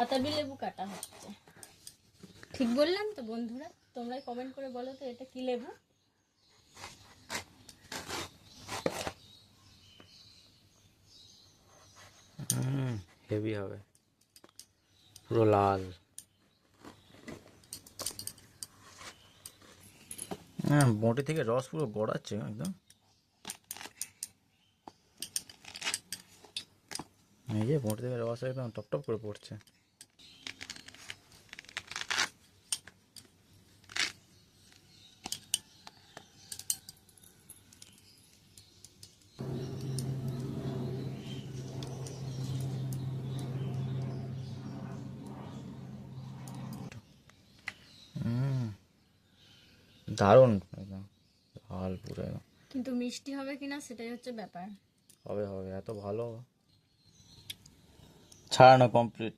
বাতাবি লেবু কাটা হচ্ছে। ঠিক বললাম তো বন্ধুরা? তোমরাই কমেন্ট করে বলো তো এটা কি লেবু। হেভি হবে, পুরো লাল। হ্যাঁ, বঁটি থেকে রস পুরো গড়াচ্ছে একদম। এই যে বঁটি থেকে রস একদম টপ টপ করে পড়ছে। দারুণ একদম লাল পুরো একদম। কিন্তু মিষ্টি হবে কিনা সেটাই হচ্ছে ব্যাপার। হবে হবে, এত ভালো। ছাড়ানো কমপ্লিট।